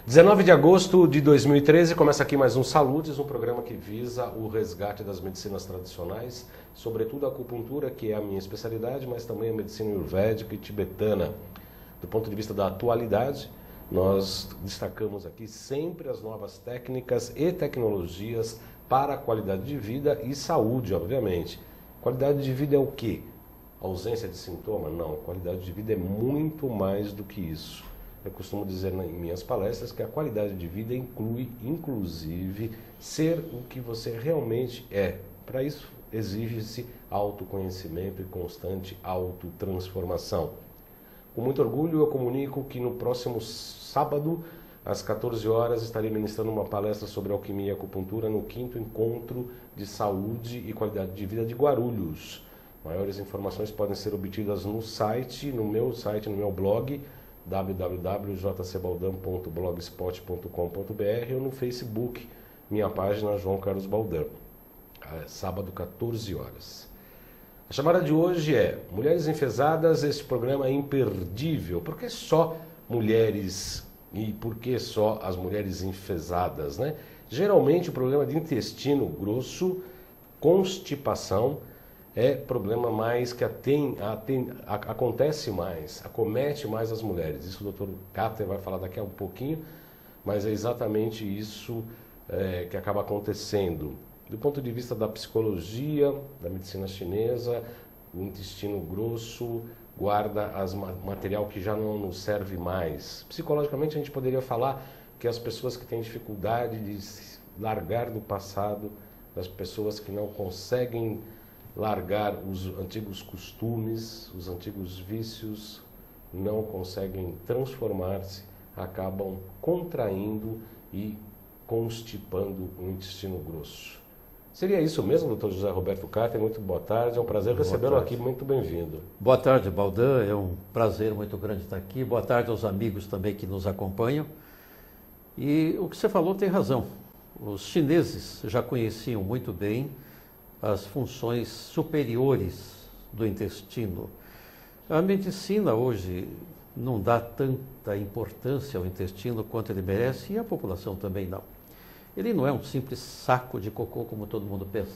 19 de agosto de 2013, começa aqui mais um Saludes, um programa que visa o resgate das medicinas tradicionais, sobretudo a acupuntura, que é a minha especialidade, mas também a medicina ayurvédica e tibetana. Do ponto de vista da atualidade, nós destacamos aqui sempre as novas técnicas e tecnologias para a qualidade de vida e saúde, obviamente. Qualidade de vida é o quê? Ausência de sintoma? Não, qualidade de vida é muito mais do que isso. Eu costumo dizer em minhas palestras que a qualidade de vida inclui, inclusive, ser o que você realmente é. Para isso, exige-se autoconhecimento e constante autotransformação. Com muito orgulho, eu comunico que no próximo sábado, às 14 horas, estarei ministrando uma palestra sobre alquimia e acupuntura no 5º Encontro de Saúde e Qualidade de Vida de Guarulhos. Maiores informações podem ser obtidas no site, no meu blog, www.jcbaldan.blogspot.com.br ou no Facebook, minha página João Carlos Baldan. Sábado, 14 horas. A chamada de hoje é Mulheres Enfesadas, este programa é imperdível. Por que só mulheres e por que só as mulheres enfesadas, né? Geralmente o problema de intestino grosso, constipação, é problema mais que acontece mais, acomete mais as mulheres. Isso o Dr. Cáter vai falar daqui a um pouquinho, mas é exatamente isso que acaba acontecendo. Do ponto de vista da psicologia, da medicina chinesa, o intestino grosso guarda material que já não nos serve mais. Psicologicamente, a gente poderia falar que as pessoas que têm dificuldade de se largar do passado, das pessoas que não conseguem largar os antigos costumes, os antigos vícios, não conseguem transformar-se, acabam contraindo e constipando o intestino grosso. Seria isso mesmo, Dr. José Roberto Cáter? Muito boa tarde, é um prazer recebê-lo aqui, muito bem-vindo. Boa tarde, Baldan, é um prazer muito grande estar aqui. Boa tarde aos amigos também que nos acompanham. E o que você falou tem razão. Os chineses já conheciam muito bem as funções superiores do intestino. A medicina hoje não dá tanta importância ao intestino quanto ele merece e a população também não. Ele não é um simples saco de cocô como todo mundo pensa.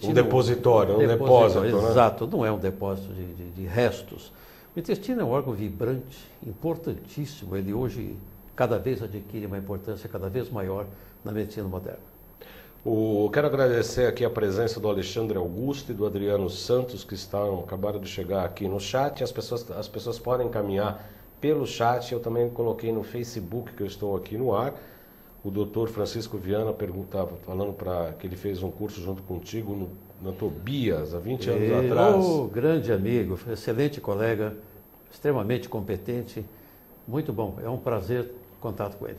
Um depositório, um depósito, né? Exato, não é um depósito de restos. O intestino é um órgão vibrante, importantíssimo. Ele hoje cada vez adquire uma importância cada vez maior na medicina moderna. Quero agradecer aqui a presença do Alexandre Augusto e do Adriano Santos, que acabaram de chegar aqui no chat. As pessoas podem encaminhar pelo chat. Eu também coloquei no Facebook, que eu estou aqui no ar. O doutor Francisco Viana perguntava, falando que ele fez um curso junto contigo na Tobias, há 20 anos atrás. Grande amigo, excelente colega, extremamente competente, muito bom. É um prazer contato com ele.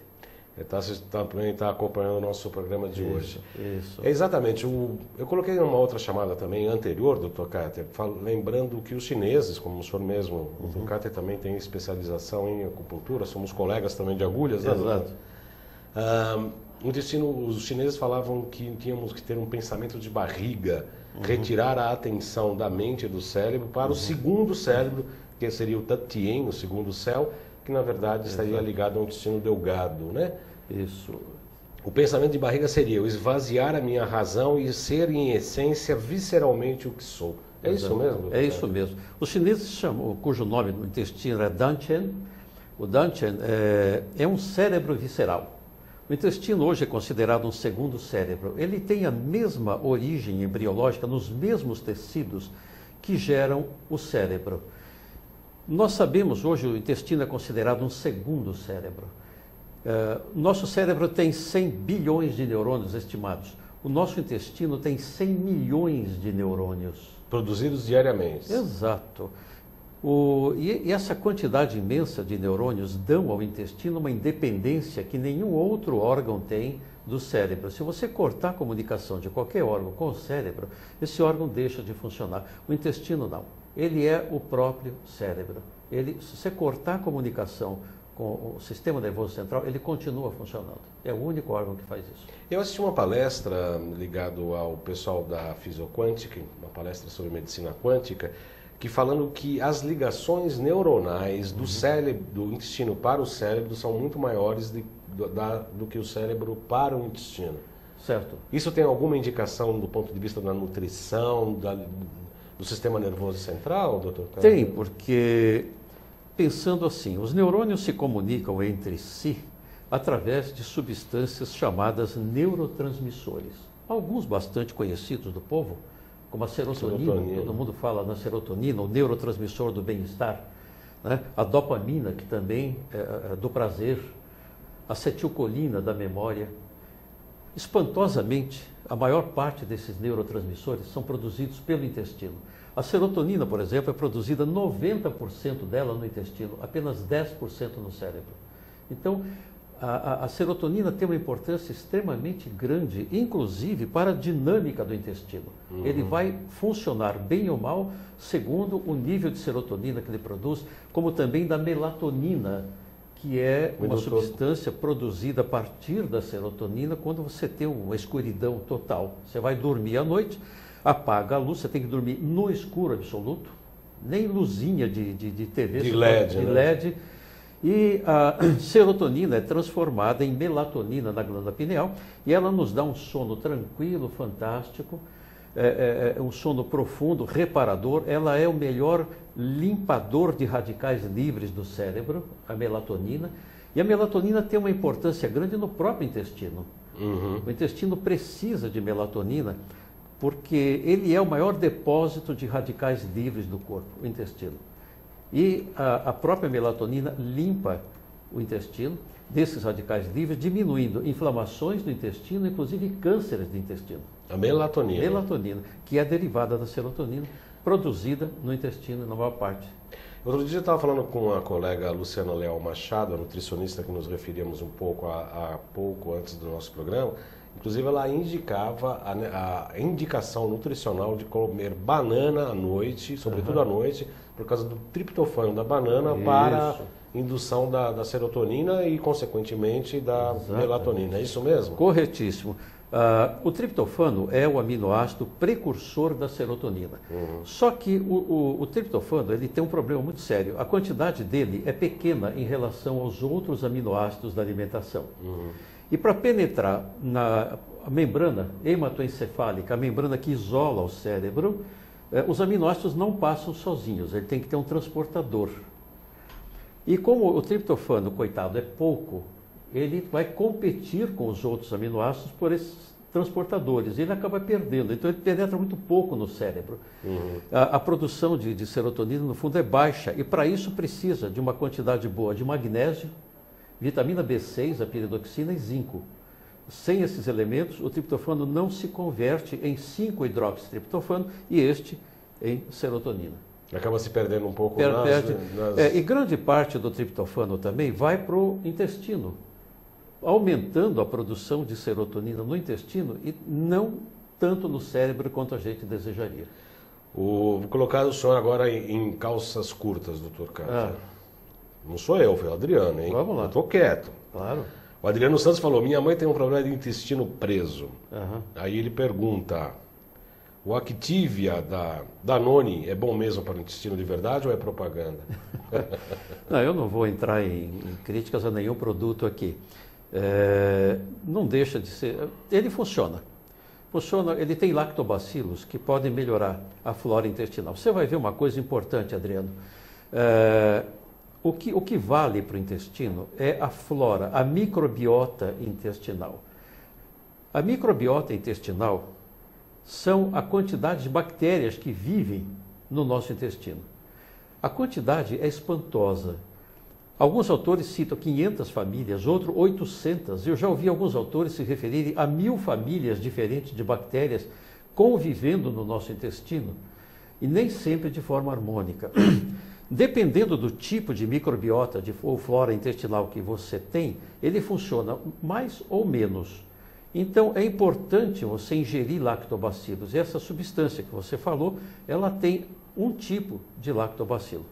Também está acompanhando o nosso programa de hoje. Isso. Exatamente. Eu coloquei uma outra chamada também anterior, Dr. Cáter, lembrando que os chineses, como o senhor mesmo, o Dr. Cáter também tem especialização em acupuntura, somos colegas também de agulhas, né? Exato. Os chineses falavam que tínhamos que ter um pensamento de barriga, retirar a atenção da mente e do cérebro para o segundo cérebro, que seria o Tantien, o segundo céu, que na verdade estaria ligado ao intestino delgado, né? Isso. O pensamento de barriga seria eu esvaziar a minha razão e ser em essência visceralmente o que sou. É isso mesmo? É isso mesmo. Os chineses chamam, cujo nome no intestino é Dantian. O Dantian é um cérebro visceral. O intestino hoje é considerado um segundo cérebro. Ele tem a mesma origem embriológica nos mesmos tecidos que geram o cérebro. Nós sabemos hoje o intestino é considerado um segundo cérebro. Nosso cérebro tem 100 bilhões de neurônios estimados. O nosso intestino tem 100 milhões de neurônios. Produzidos diariamente. Exato. E essa quantidade imensa de neurônios dão ao intestino uma independência que nenhum outro órgão tem do cérebro. Se você cortar a comunicação de qualquer órgão com o cérebro, esse órgão deixa de funcionar. O intestino não. Ele é o próprio cérebro. Se você cortar a comunicação com o sistema nervoso central, ele continua funcionando. É o único órgão que faz isso. Eu assisti uma palestra ligada ao pessoal da Fisioquântica, uma palestra sobre medicina quântica, que falando que as ligações neuronais do cérebro, do intestino para o cérebro são muito maiores do que o cérebro para o intestino. Certo. Isso tem alguma indicação do ponto de vista da nutrição, do sistema nervoso central, doutor? Tem, porque pensando assim, os neurônios se comunicam entre si através de substâncias chamadas neurotransmissores. Alguns bastante conhecidos do povo, como a serotonina, todo mundo fala na serotonina, o neurotransmissor do bem-estar, né? A dopamina, que também é do prazer, a acetilcolina da memória. Espantosamente, a maior parte desses neurotransmissores são produzidos pelo intestino. A serotonina, por exemplo, é produzida 90% dela no intestino, apenas 10% no cérebro. Então, a serotonina tem uma importância extremamente grande, inclusive para a dinâmica do intestino. Ele vai funcionar bem ou mal segundo o nível de serotonina que ele produz, como também da melatonina, que é uma substância produzida a partir da serotonina quando você tem uma escuridão total. Você vai dormir à noite, apaga a luz, você tem que dormir no escuro absoluto, nem luzinha de TV, de LED, de LED. E a serotonina é transformada em melatonina na glândula pineal e ela nos dá um sono tranquilo, fantástico, um sono profundo, reparador. Ela é o melhor limpador de radicais livres do cérebro, a melatonina. E a melatonina tem uma importância grande no próprio intestino. O intestino precisa de melatonina porque ele é o maior depósito de radicais livres do corpo, o intestino. E a própria melatonina limpa o intestino desses radicais livres, diminuindo inflamações do intestino, inclusive cânceres do intestino. A melatonina. Melatonina, que é derivada da serotonina, produzida no intestino na maior parte. Outro dia eu estava falando com a colega Luciana Leal Machado, a nutricionista que nos referíamos um pouco há pouco antes do nosso programa. Inclusive ela indicava a indicação nutricional de comer banana à noite, sobretudo à noite, por causa do triptofano da banana para indução da serotonina e, consequentemente, da melatonina. É isso mesmo? Corretíssimo. O triptofano é o aminoácido precursor da serotonina. Só que o triptofano ele tem um problema muito sério. A quantidade dele é pequena em relação aos outros aminoácidos da alimentação. E para penetrar na membrana hematoencefálica, a membrana que isola o cérebro, os aminoácidos não passam sozinhos, ele tem que ter um transportador. E como o triptofano, coitado, é pouco, ele vai competir com os outros aminoácidos por esses transportadores. Ele acaba perdendo, então ele penetra muito pouco no cérebro. A produção de serotonina, no fundo, é baixa e para isso precisa de uma quantidade boa de magnésio, vitamina B6, a piridoxina e zinco. Sem esses elementos, o triptofano não se converte em 5-hidroxitriptofano e este em serotonina. Acaba se perdendo um pouco E grande parte do triptofano também vai para o intestino, aumentando a produção de serotonina no intestino e não tanto no cérebro quanto a gente desejaria. Vou colocar o senhor agora em calças curtas, doutor Carlos. Não sou eu, foi o Adriano, hein? Vamos lá. Eu estou quieto. Claro. O Adriano Santos falou, minha mãe tem um problema de intestino preso. Aí ele pergunta, o Activia da Danone é bom mesmo para o intestino de verdade ou é propaganda? Não, eu não vou entrar em críticas a nenhum produto aqui. Não deixa de ser... Ele funciona. Ele tem lactobacilos que podem melhorar a flora intestinal. Você vai ver uma coisa importante, Adriano. O que vale para o intestino é a flora, a microbiota intestinal. A microbiota intestinal são a quantidade de bactérias que vivem no nosso intestino. A quantidade é espantosa. Alguns autores citam 500 famílias, outros 800. Eu já ouvi alguns autores se referirem a 1000 famílias diferentes de bactérias convivendo no nosso intestino, e nem sempre de forma harmônica. Dependendo do tipo de microbiota ou flora intestinal que você tem, ele funciona mais ou menos. Então, é importante você ingerir lactobacilos. E essa substância que você falou, ela tem um tipo de lactobacilo.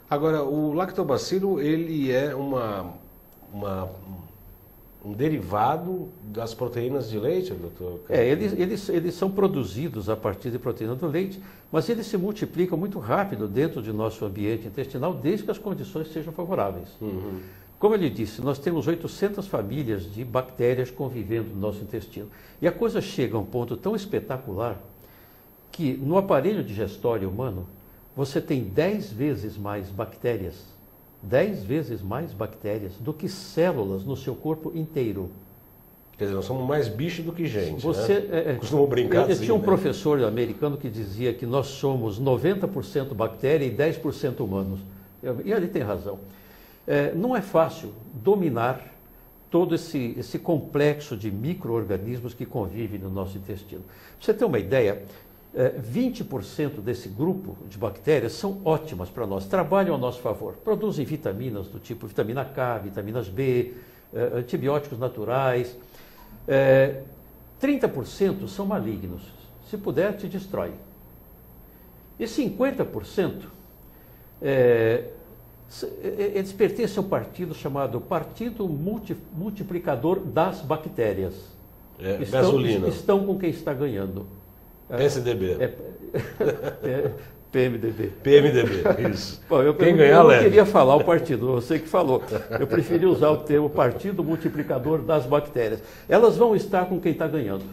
Agora, o lactobacilo, ele é um derivado das proteínas de leite, doutor? Eles são produzidos a partir de proteína do leite, mas eles se multiplicam muito rápido dentro de nosso ambiente intestinal, desde que as condições sejam favoráveis. Uhum. Como ele disse, nós temos 800 famílias de bactérias convivendo no nosso intestino. E a coisa chega a um ponto tão espetacular que no aparelho digestório humano você tem 10 vezes mais bactérias, 10 vezes mais bactérias do que células no seu corpo inteiro. Quer dizer, nós somos mais bicho do que gente, você, né? Costumo brincar assim, tinha um né? professor americano que dizia que nós somos 90% bactéria e 10% humanos. E ele tem razão. Não é fácil dominar todo esse complexo de micro-organismos que convivem no nosso intestino. Para você ter uma ideia, 20% desse grupo de bactérias são ótimas para nós, trabalham a nosso favor, produzem vitaminas do tipo vitamina K, vitaminas B, antibióticos naturais. 30% são malignos, se puder te destrói. E 50% eles pertencem a um partido chamado Partido Multiplicador das Bactérias. Gasolina. Estão com quem está ganhando. PSDB. PMDB. PMDB, isso. Bom, eu não queria falar o partido, você que falou. Eu preferi usar o termo Partido Multiplicador das Bactérias. Elas vão estar com quem está ganhando,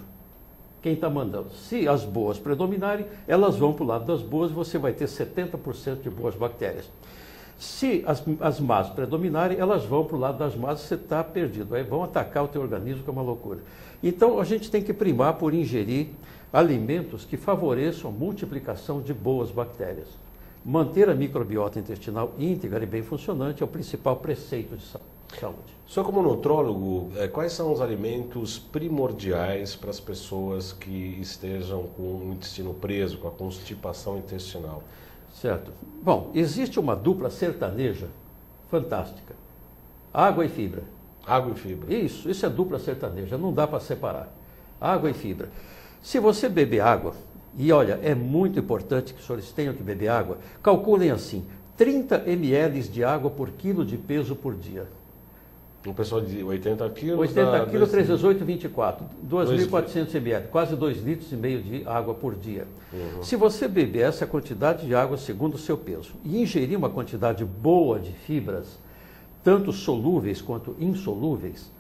quem está mandando. Se as boas predominarem, elas vão para o lado das boas, você vai ter 70% de boas bactérias. Se as más predominarem, elas vão para o lado das más, você está perdido. Aí vão atacar o teu organismo, que é uma loucura. Então, a gente tem que primar por ingerir alimentos que favoreçam a multiplicação de boas bactérias. Manter a microbiota intestinal íntegra e bem funcionante é o principal preceito de saúde. Só como nutrólogo, quais são os alimentos primordiais para as pessoas que estejam com o intestino preso, com a constipação intestinal? Certo. Bom, existe uma dupla sertaneja fantástica. Água e fibra. Água e fibra. Isso é dupla sertaneja, não dá para separar. Água e fibra. Se você beber água, e olha, é muito importante que os senhores tenham que beber água, calculem assim, 30 ml de água por quilo de peso por dia. Um pessoal de 80 quilos... 80 quilos, 3 vezes 8, 24. 2.400 ml, quase 2,5 litros de água por dia. Uhum. Se você beber essa quantidade de água segundo o seu peso e ingerir uma quantidade boa de fibras, tanto solúveis quanto insolúveis,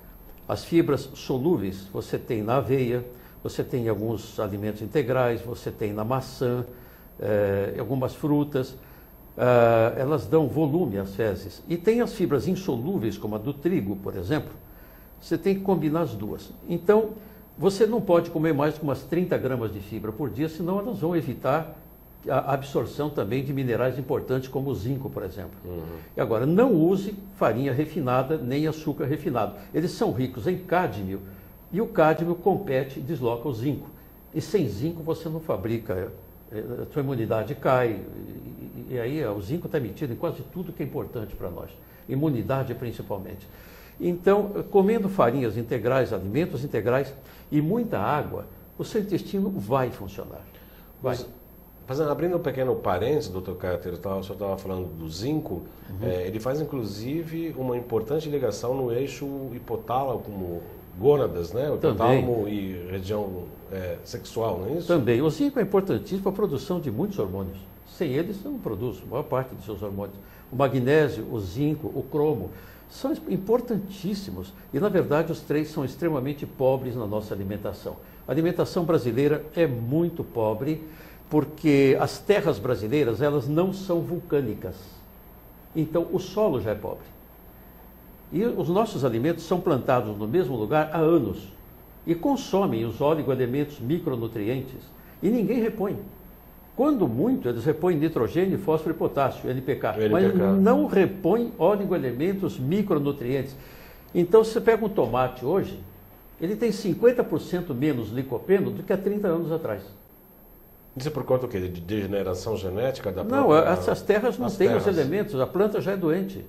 as fibras solúveis você tem na aveia, você tem em alguns alimentos integrais, você tem na maçã, algumas frutas, elas dão volume às fezes. E tem as fibras insolúveis, como a do trigo, por exemplo, você tem que combinar as duas. Então, você não pode comer mais de umas 30 gramas de fibra por dia, senão elas vão evitar a absorção também de minerais importantes, como o zinco, por exemplo. Uhum. E agora, não use farinha refinada, nem açúcar refinado. Eles são ricos em cádmio, e o cádmio compete e desloca o zinco. E sem zinco você não fabrica, a sua imunidade cai, e aí o zinco está emitido em quase tudo que é importante para nós, imunidade principalmente. Então, comendo farinhas integrais, alimentos integrais e muita água, o seu intestino vai funcionar. Vai. Abrindo um pequeno parênteses, doutor Carter, o senhor estava falando do zinco, ele faz inclusive uma importante ligação no eixo hipotálamo, gônadas, né? O hipotálamo e região sexual, não é isso? Também. O zinco é importantíssimo para a produção de muitos hormônios. Sem ele, você não produz a maior parte dos seus hormônios. O magnésio, o zinco, o cromo, são importantíssimos. E, na verdade, os três são extremamente pobres na nossa alimentação. A alimentação brasileira é muito pobre, porque as terras brasileiras, elas não são vulcânicas. Então, o solo já é pobre. E os nossos alimentos são plantados no mesmo lugar há anos e consomem os oligoelementos micronutrientes e ninguém repõe. Quando muito, eles repõem nitrogênio, fósforo e potássio, NPK, mas não repõem oligoelementos micronutrientes. Então, se você pega um tomate hoje, ele tem 50% menos licopeno do que há 30 anos atrás. Isso é por conta do quê? De degeneração genética da planta? Não, essas terras não têm os elementos, a planta já é doente.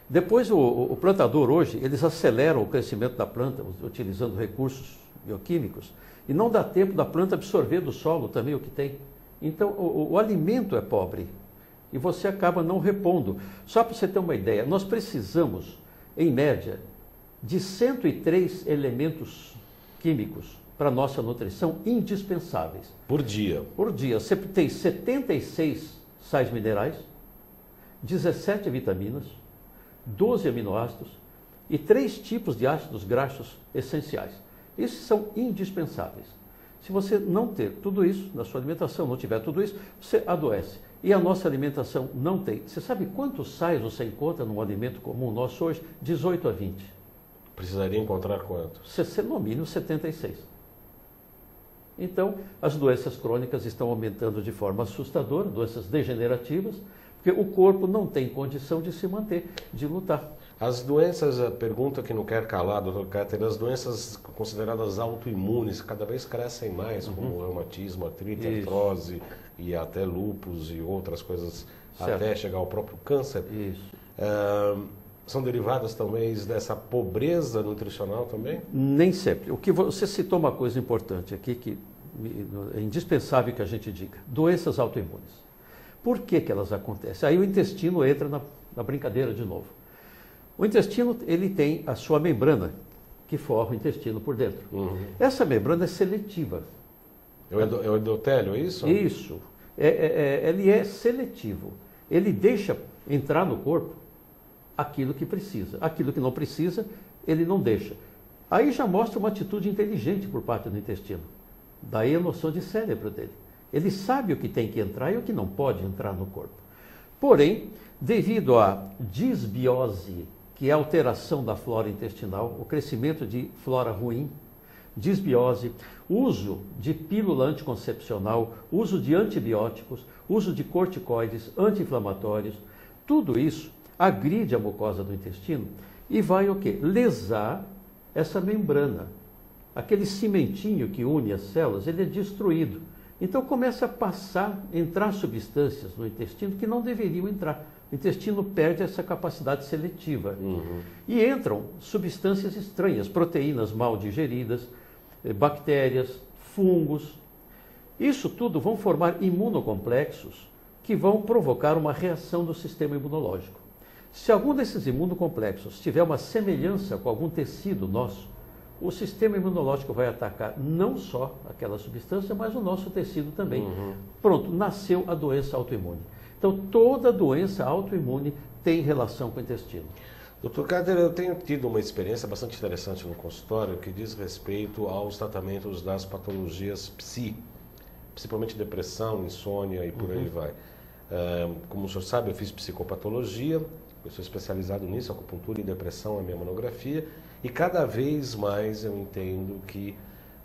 Depois, o plantador hoje, eles aceleram o crescimento da planta, utilizando recursos bioquímicos, e não dá tempo da planta absorver do solo também o que tem. Então, o alimento é pobre e você acaba não repondo. Só para você ter uma ideia, nós precisamos, em média, de 103 elementos químicos para a nossa nutrição indispensáveis. Por dia. Por dia. Você tem 76 sais minerais, 17 vitaminas, 12 aminoácidos e 3 tipos de ácidos graxos essenciais. Esses são indispensáveis. Se você não ter tudo isso na sua alimentação, não tiver tudo isso, você adoece. E a nossa alimentação não tem. Você sabe quantos sais você encontra num alimento comum nosso hoje? 18 a 20. Precisaria encontrar quantos? No mínimo 76. Então, as doenças crônicas estão aumentando de forma assustadora, doenças degenerativas, porque o corpo não tem condição de se manter, de lutar. As doenças, a pergunta que não quer calar, doutor Cáter, as doenças consideradas autoimunes cada vez crescem mais, como reumatismo, artrite, artrose e até lúpus e outras coisas, certo, até chegar ao próprio câncer. Isso. São derivadas também dessa pobreza nutricional também? Nem sempre. O que você citou uma coisa importante aqui, que é indispensável que a gente diga. Doenças autoimunes. Por que elas acontecem? Aí o intestino entra na brincadeira de novo. O intestino, ele tem a sua membrana, que forra o intestino por dentro. Essa membrana é seletiva. É o endotélio, é isso? Isso. Ele é seletivo. Ele deixa entrar no corpo aquilo que precisa. Aquilo que não precisa, ele não deixa. Aí já mostra uma atitude inteligente por parte do intestino. Daí a noção de cérebro dele. Ele sabe o que tem que entrar e o que não pode entrar no corpo. Porém, devido à disbiose, que é a alteração da flora intestinal, o crescimento de flora ruim, disbiose, uso de pílula anticoncepcional, uso de antibióticos, uso de corticoides, anti-inflamatórios, tudo isso agride a mucosa do intestino e vai o quê? Lesar essa membrana. Aquele cimentinho que une as células, ele é destruído. Então começa a entrar substâncias no intestino que não deveriam entrar. O intestino perde essa capacidade seletiva. E entram substâncias estranhas, proteínas mal digeridas, bactérias, fungos. Isso tudo vão formar imunocomplexos que vão provocar uma reação do sistema imunológico. Se algum desses imunocomplexos tiver uma semelhança com algum tecido nosso, o sistema imunológico vai atacar não só aquela substância, mas o nosso tecido também. Pronto, nasceu a doença autoimune. Então, toda doença autoimune tem relação com o intestino. Doutor Cáter, eu tenho tido uma experiência bastante interessante no consultório que diz respeito aos tratamentos das patologias principalmente depressão, insônia e por aí vai. Como o senhor sabe, eu fiz psicopatologia, eu sou especializado nisso, acupuntura e depressão, a minha monografia, e cada vez mais eu entendo que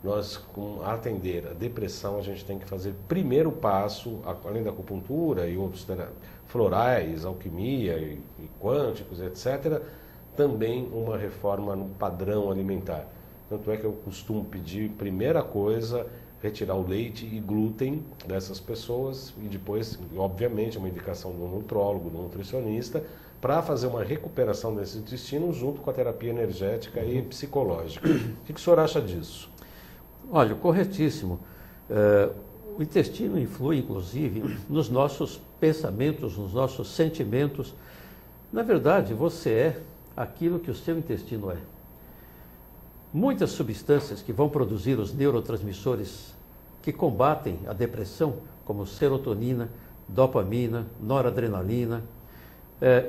nós, com atender a depressão, a gente tem que fazer primeiro passo, além da acupuntura e outros florais, alquimia e quânticos, etc., também uma reforma no padrão alimentar. Tanto é que eu costumo pedir, primeira coisa, retirar o leite e glúten dessas pessoas e depois, obviamente, uma indicação do nutrólogo, do nutricionista, para fazer uma recuperação desse intestino junto com a terapia energética e psicológica. O que o senhor acha disso? Olha, corretíssimo. O intestino influi, inclusive, nos nossos pensamentos, nos nossos sentimentos. Na verdade, você é aquilo que o seu intestino é. Muitas substâncias que vão produzir os neurotransmissores que combatem a depressão, como serotonina, dopamina, noradrenalina,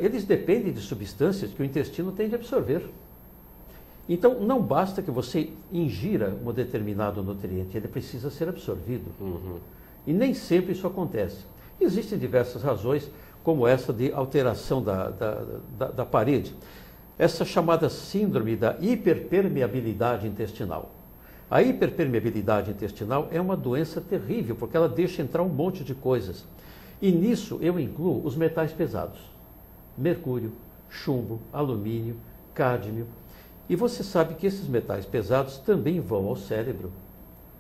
eles dependem de substâncias que o intestino tem de absorver. Então, não basta que você ingira um determinado nutriente, ele precisa ser absorvido. E nem sempre isso acontece. Existem diversas razões, como essa de alteração da parede. Essa chamada síndrome da hiperpermeabilidade intestinal. A hiperpermeabilidade intestinal é uma doença terrível, porque ela deixa entrar um monte de coisas. E nisso eu incluo os metais pesados. Mercúrio, chumbo, alumínio, cádmio. E você sabe que esses metais pesados também vão ao cérebro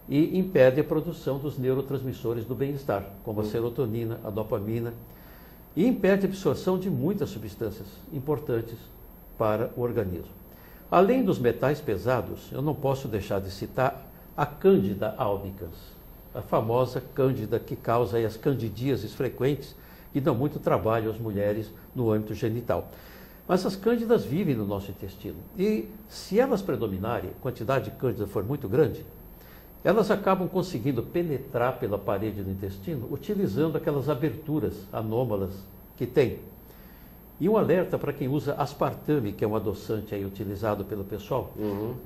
e impedem a produção dos neurotransmissores do bem-estar, como a serotonina, a dopamina, e impede a absorção de muitas substâncias importantes para o organismo. Além dos metais pesados, eu não posso deixar de citar a Cândida albicans, a famosa cândida que causa as candidíases frequentes e dão muito trabalho às mulheres no âmbito genital. Mas as cândidas vivem no nosso intestino. E se elas predominarem, a quantidade de cândida for muito grande, elas acabam conseguindo penetrar pela parede do intestino utilizando aquelas aberturas anômalas que tem. E um alerta para quem usa aspartame, que é um adoçante aí utilizado pelo pessoal.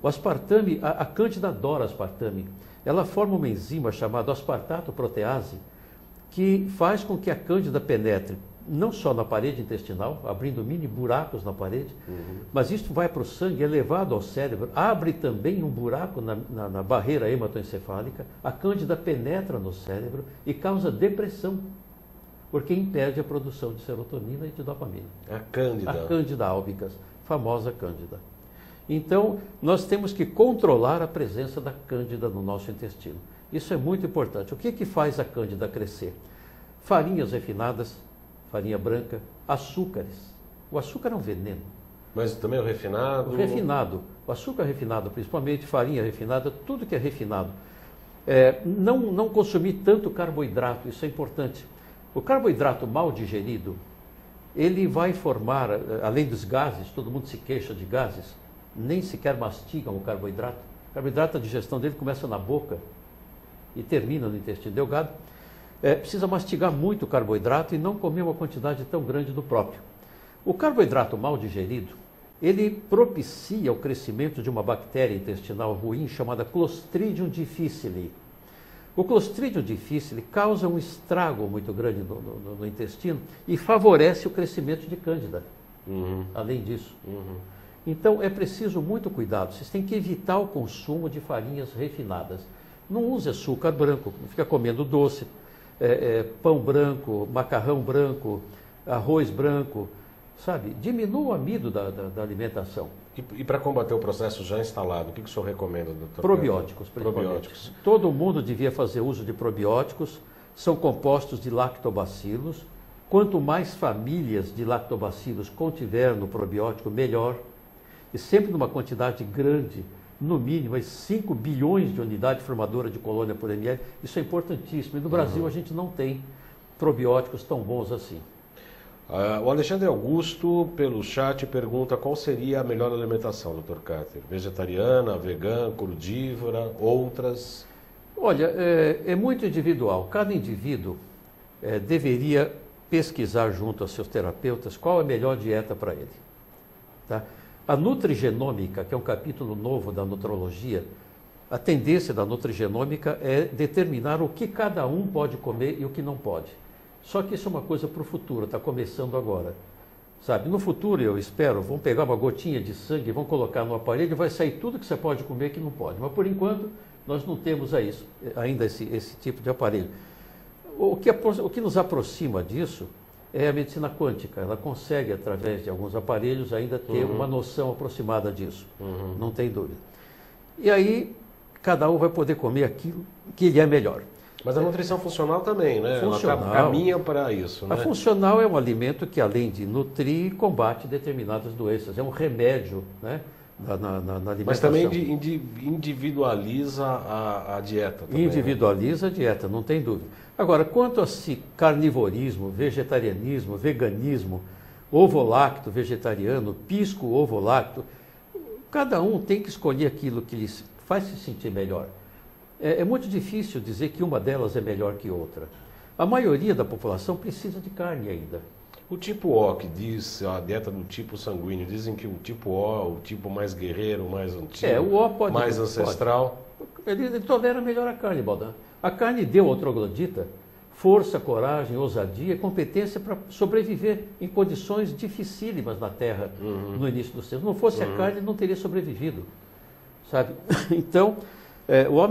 O aspartame, a cândida adora aspartame. Ela forma uma enzima chamada aspartato protease, que faz com que a cândida penetre não só na parede intestinal, abrindo mini buracos na parede, mas isso vai para o sangue, é levado ao cérebro, abre também um buraco na barreira hematoencefálica, a cândida penetra no cérebro e causa depressão, porque impede a produção de serotonina e de dopamina. A cândida. A cândida albicans, famosa cândida. Então, nós temos que controlar a presença da cândida no nosso intestino. Isso é muito importante. O que faz a cândida crescer? Farinhas refinadas, farinha branca, açúcares. O açúcar é um veneno. Mas também o refinado? O refinado, o açúcar refinado, principalmente farinha refinada, tudo que é refinado. Não consumir tanto carboidrato, isso é importante. O carboidrato mal digerido, ele vai formar, além dos gases, todo mundo se queixa de gases, nem sequer mastigam o carboidrato. O carboidrato, a digestão dele começa na boca e termina no intestino delgado. Precisa mastigar muito carboidrato e não comer uma quantidade tão grande do próprio. O carboidrato mal digerido, ele propicia o crescimento de uma bactéria intestinal ruim chamada Clostridium difficile. O Clostridium difficile causa um estrago muito grande no intestino e favorece o crescimento de cândida, além disso. Então é preciso muito cuidado, vocês têm que evitar o consumo de farinhas refinadas. Não use açúcar branco, não fica comendo doce. Pão branco, macarrão branco, arroz branco, sabe? Diminua o amido da alimentação. E para combater o processo já instalado, o que o senhor recomenda, doutor? Probióticos, principalmente. Probióticos. Todo mundo devia fazer uso de probióticos, são compostos de lactobacilos. Quanto mais famílias de lactobacilos contiver no probiótico, melhor. E sempre numa quantidade grande, no mínimo 5 bilhões de unidades formadoras de colônia por ml, isso é importantíssimo. E no Brasil a gente não tem probióticos tão bons assim. O Alexandre Augusto, pelo chat, pergunta qual seria a melhor alimentação, Dr. Carter? Vegetariana, vegana, crudívora, outras? Olha, é muito individual. Cada indivíduo deveria pesquisar junto aos seus terapeutas qual a melhor dieta para ele. Tá? A nutrigenômica, que é um capítulo novo da nutrologia, a tendência da nutrigenômica é determinar o que cada um pode comer e o que não pode. Só que isso é uma coisa para o futuro, está começando agora. Sabe, no futuro, eu espero, vão pegar uma gotinha de sangue, vão colocar no aparelho e vai sair tudo que você pode comer e que não pode. Mas, por enquanto, nós não temos ainda esse tipo de aparelho. O que nos aproxima disso é a medicina quântica. Ela consegue, através de alguns aparelhos, ainda ter uma noção aproximada disso. Não tem dúvida. E aí, cada um vai poder comer aquilo que lhe é melhor. Mas a nutrição funcional também, né? Funcional, ela caminha para isso, né? A funcional é um alimento que, além de nutrir, combate determinadas doenças. É um remédio, né? Na alimentação. Mas também individualiza a dieta. Também, individualiza, né? A dieta, não tem dúvida. Agora, quanto a carnivorismo, vegetarianismo, veganismo, ovo-lacto vegetariano, pisco ovo-lacto, cada um tem que escolher aquilo que lhe faz se sentir melhor. É muito difícil dizer que uma delas é melhor que outra. A maioria da população precisa de carne ainda. O tipo O, que diz a dieta do tipo sanguíneo, dizem que o tipo O, o tipo mais guerreiro, mais antigo, o O pode, mais ancestral. Ele tolera melhor a carne, Baldan. A carne deu ao troglodita força, coragem, ousadia e competência para sobreviver em condições dificílimas na Terra no início dos tempos. Se não fosse a carne, ele não teria sobrevivido. Sabe? Então,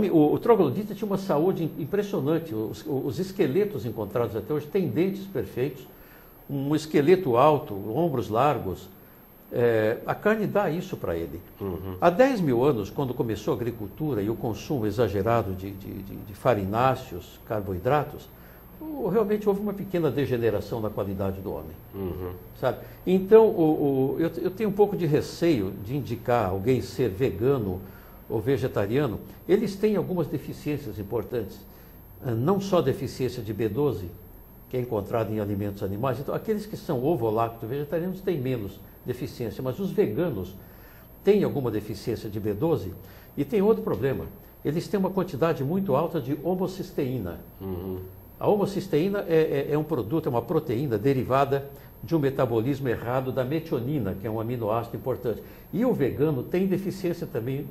o troglodita tinha uma saúde impressionante. Os esqueletos encontrados até hoje têm dentes perfeitos, um esqueleto alto, ombros largos. A carne dá isso para ele. Há 10 mil anos, quando começou a agricultura e o consumo exagerado de farináceos, carboidratos, realmente houve uma pequena degeneração na qualidade do homem. Sabe? Então, eu tenho um pouco de receio de indicar alguém ser vegano ou vegetariano. Eles têm algumas deficiências importantes. Não só deficiência de B12, que é encontrado em alimentos animais. Então, aqueles que são ovo-lacto vegetarianos têm menos deficiência, mas os veganos têm alguma deficiência de B12 e tem outro problema. Eles têm uma quantidade muito alta de homocisteína. A homocisteína é um produto, é uma proteína derivada de um metabolismo errado da metionina, que é um aminoácido importante. E o vegano tem deficiência também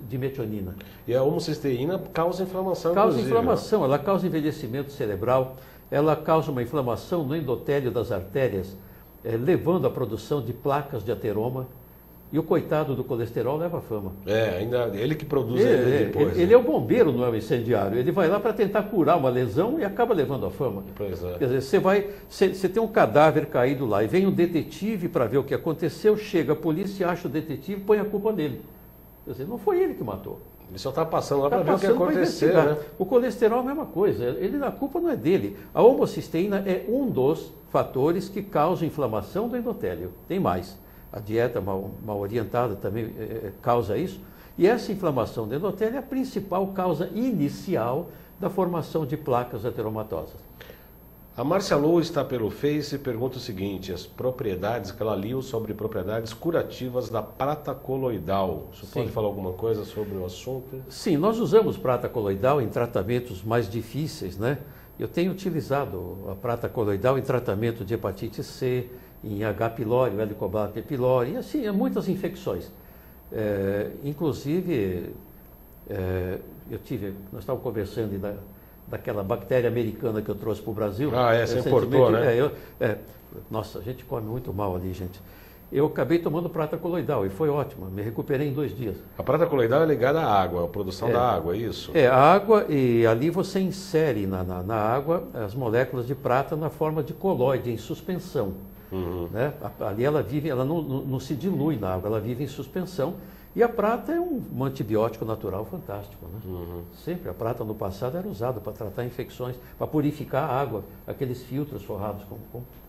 de metionina. E a homocisteína causa inflamação, Causa inflamação, ela causa envelhecimento cerebral, ela causa uma inflamação no endotélio das artérias, levando à produção de placas de ateroma. E o coitado do colesterol leva fama. Ainda ele que produz ele depois. Ele é o bombeiro, não é o incendiário. Ele vai lá para tentar curar uma lesão e acaba levando a fama. Pois é. Quer dizer, você tem um cadáver caído lá e vem um detetive para ver o que aconteceu, chega a polícia, acha o detetive e põe a culpa nele. Quer dizer, não foi ele que matou. Ele só está passando lá para ver o que aconteceu, né? O colesterol é a mesma coisa. A culpa não é dele. A homocisteína é um dos fatores que causam inflamação do endotélio. Tem mais. A dieta mal orientada também causa isso. E essa inflamação do endotélio é a principal causa inicial da formação de placas ateromatosas. A Márcia Lou está pelo Face e pergunta o seguinte: as propriedades que ela liu sobre propriedades curativas da prata coloidal. Você pode falar alguma coisa sobre o assunto? Sim, nós usamos prata coloidal em tratamentos mais difíceis, né? Eu tenho utilizado a prata coloidal em tratamento de hepatite C, em H. pylori, Helicobacter pylori, e assim, muitas infecções. Inclusive, nós estávamos conversando daquela bactéria americana que eu trouxe para o Brasil. Você importou, né? Nossa, a gente come muito mal ali, gente. Eu acabei tomando prata coloidal e foi ótimo, me recuperei em 2 dias. A prata coloidal é ligada à água, à produção da água, é isso? A água, e ali você insere na água as moléculas de prata na forma de colóide, em suspensão. Né? Ali ela vive, ela não se dilui na água, ela vive em suspensão. E a prata é um antibiótico natural fantástico. Né? Sempre a prata no passado era usada para tratar infecções, para purificar a água, aqueles filtros forrados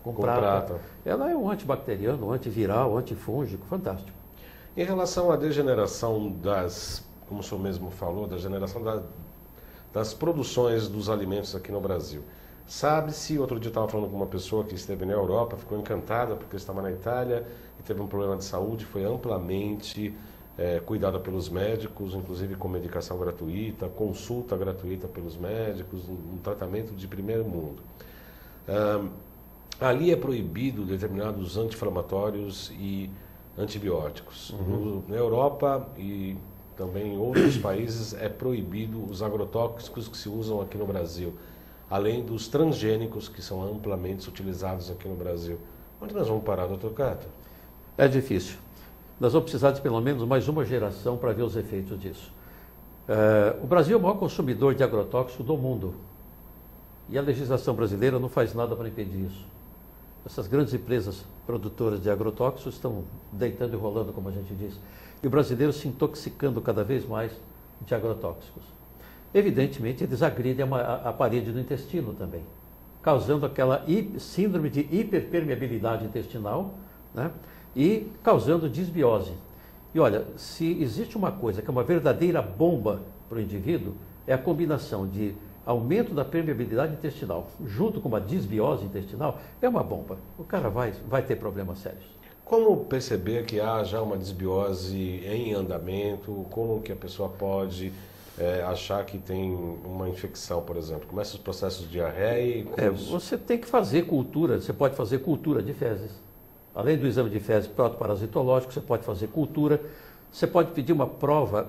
com prata. Ela é um antibacteriano, um antiviral, antifúngico, fantástico. Em relação à degeneração como o senhor mesmo falou, da generação das produções dos alimentos aqui no Brasil. Sabe-se, outro dia eu estava falando com uma pessoa que esteve na Europa, ficou encantada porque estava na Itália e teve um problema de saúde, foi amplamente cuidada pelos médicos, inclusive com medicação gratuita, consulta gratuita pelos médicos, um tratamento de primeiro mundo. Ali é proibido determinados anti-inflamatórios e antibióticos. Na Europa e também em outros países é proibido os agrotóxicos que se usam aqui no Brasil, além dos transgênicos que são amplamente utilizados aqui no Brasil. Onde nós vamos parar, doutor Cato? É difícil. Nós vamos precisar de pelo menos mais uma geração para ver os efeitos disso. O Brasil é o maior consumidor de agrotóxico do mundo. E a legislação brasileira não faz nada para impedir isso. Essas grandes empresas produtoras de agrotóxicos estão deitando e rolando, como a gente diz. E o brasileiro se intoxicando cada vez mais de agrotóxicos. Evidentemente, eles agridem a parede do intestino também, causando aquela síndrome de hiperpermeabilidade intestinal, né? E causando disbiose. E olha, se existe uma coisa que é uma verdadeira bomba para o indivíduo, é a combinação de aumento da permeabilidade intestinal junto com uma disbiose intestinal, é uma bomba. O cara vai ter problemas sérios. Como perceber que há já uma disbiose em andamento? Como que a pessoa pode achar que tem uma infecção, por exemplo? Começa os processos de diarreia? Você tem que fazer cultura, você pode fazer cultura de fezes. Além do exame de fezes protoparasitológico, você pode fazer cultura, você pode pedir uma prova